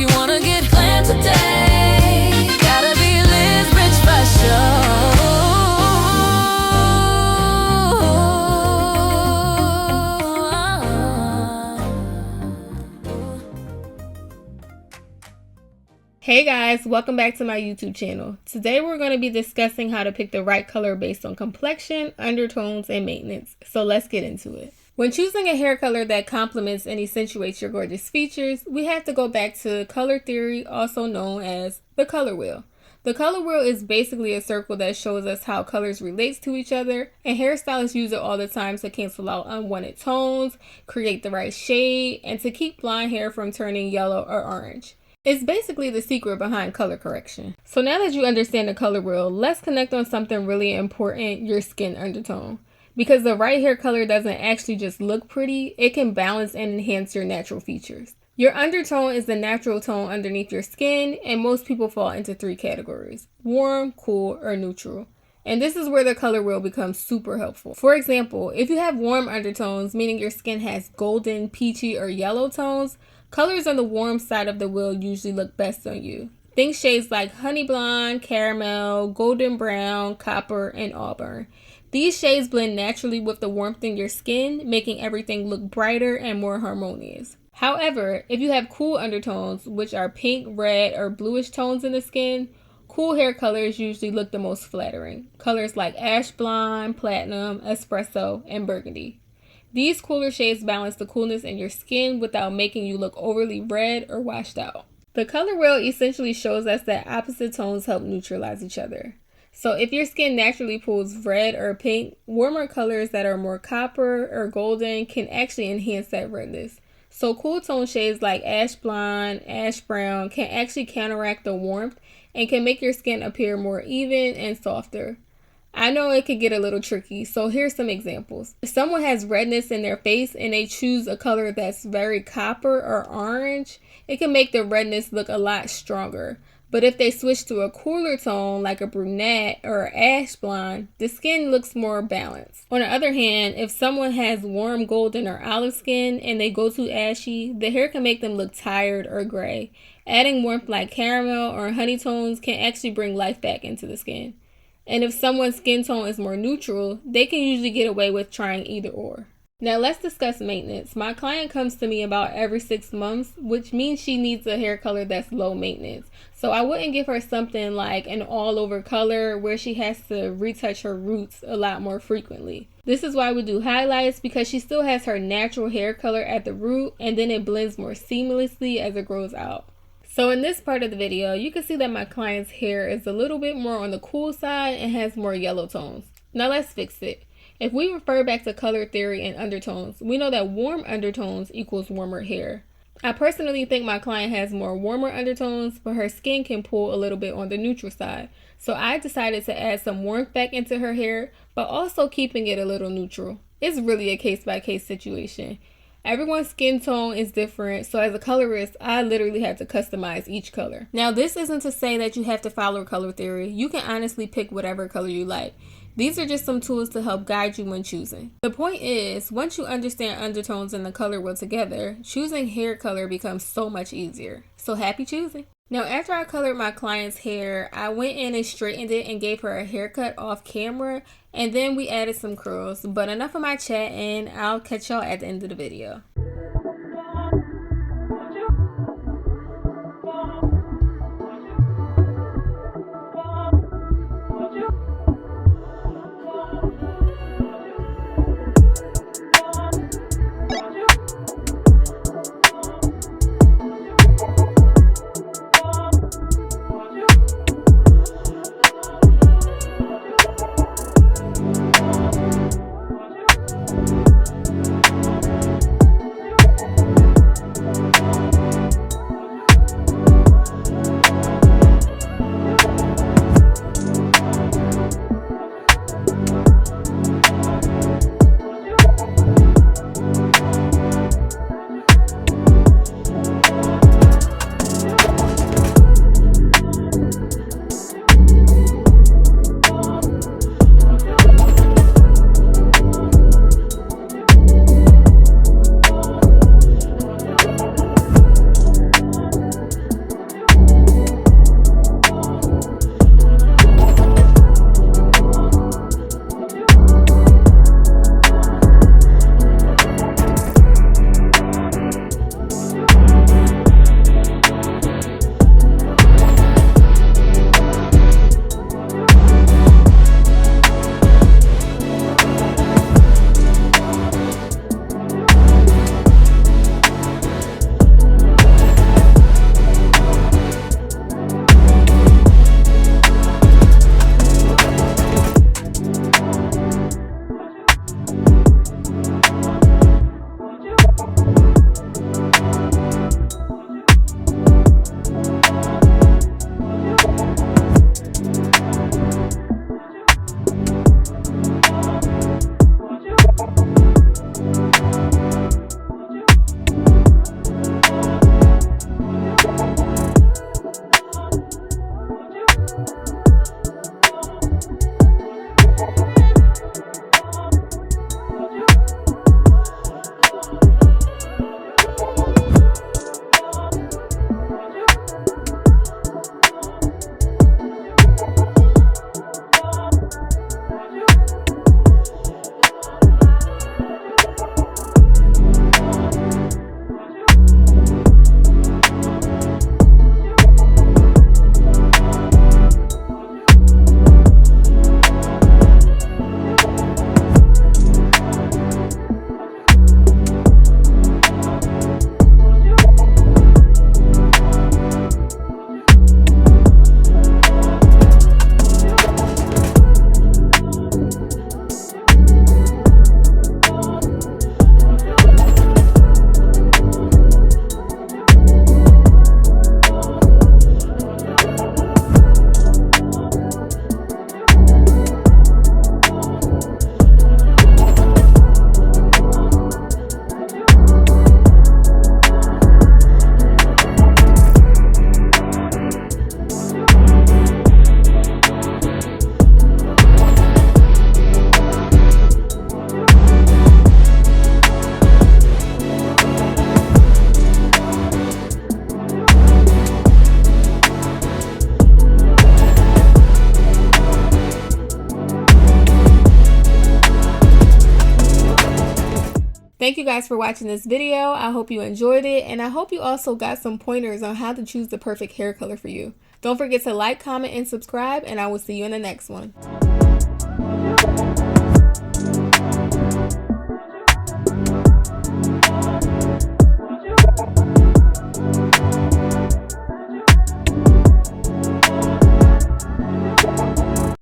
if you wanna get glam today, gotta be Liz Rich for sure. Hey guys, welcome back to my YouTube channel. Today we're going to be discussing how to pick the right color based on complexion, undertones, and maintenance. So let's get into it. When choosing a hair color that complements and accentuates your gorgeous features, we have to go back to color theory, also known as the color wheel. The color wheel is basically a circle that shows us how colors relate to each other, and hairstylists use it all the time to cancel out unwanted tones, create the right shade, and to keep blonde hair from turning yellow or orange. It's basically the secret behind color correction. So now that you understand the color wheel, let's connect on something really important, your skin undertone. Because the right hair color doesn't actually just look pretty, it can balance and enhance your natural features. Your undertone is the natural tone underneath your skin, and most people fall into 3 categories: warm, cool, or neutral. And this is where the color wheel becomes super helpful. For example, if you have warm undertones, meaning your skin has golden, peachy, or yellow tones, colors on the warm side of the wheel usually look best on you. Think shades like honey blonde, caramel, golden brown, copper, and auburn. These shades blend naturally with the warmth in your skin, making everything look brighter and more harmonious. However, if you have cool undertones, which are pink, red, or bluish tones in the skin, cool hair colors usually look the most flattering. Colors like ash blonde, platinum, espresso, and burgundy. These cooler shades balance the coolness in your skin without making you look overly red or washed out. The color wheel essentially shows us that opposite tones help neutralize each other. So if your skin naturally pulls red or pink, warmer colors that are more copper or golden can actually enhance that redness. So cool tone shades like ash blonde, ash brown can actually counteract the warmth and can make your skin appear more even and softer. I know it could get a little tricky, so here's some examples. If someone has redness in their face and they choose a color that's very copper or orange, it can make the redness look a lot stronger. But if they switch to a cooler tone like a brunette or ash blonde, the skin looks more balanced. On the other hand, if someone has warm golden or olive skin and they go too ashy, the hair can make them look tired or gray. Adding warmth like caramel or honey tones can actually bring life back into the skin. And if someone's skin tone is more neutral, they can usually get away with trying either or. Now let's discuss maintenance. My client comes to me about every 6 months, which means she needs a hair color that's low maintenance. So I wouldn't give her something like an all over color where she has to retouch her roots a lot more frequently. This is why we do highlights, because she still has her natural hair color at the root and then it blends more seamlessly as it grows out. So in this part of the video, you can see that my client's hair is a little bit more on the cool side and has more yellow tones. Now let's fix it. If we refer back to color theory and undertones, we know that warm undertones equals warmer hair. I personally think my client has more warmer undertones, but her skin can pull a little bit on the neutral side. So I decided to add some warmth back into her hair, but also keeping it a little neutral. It's really a case-by-case situation. Everyone's skin tone is different, so as a colorist, I literally had to customize each color. Now, this isn't to say that you have to follow color theory. You can honestly pick whatever color you like. These are just some tools to help guide you when choosing. The point is, once you understand undertones and the color wheel together, choosing hair color becomes so much easier. So happy choosing! Now, after I colored my client's hair, I went in and straightened it and gave her a haircut off camera, and then we added some curls. But enough of my chatting, I'll catch y'all at the end of the video. Thank you guys for watching this video. I hope you enjoyed it, and I hope you also got some pointers on how to choose the perfect hair color for you. Don't forget to like, comment, and subscribe, and I will see you in the next one.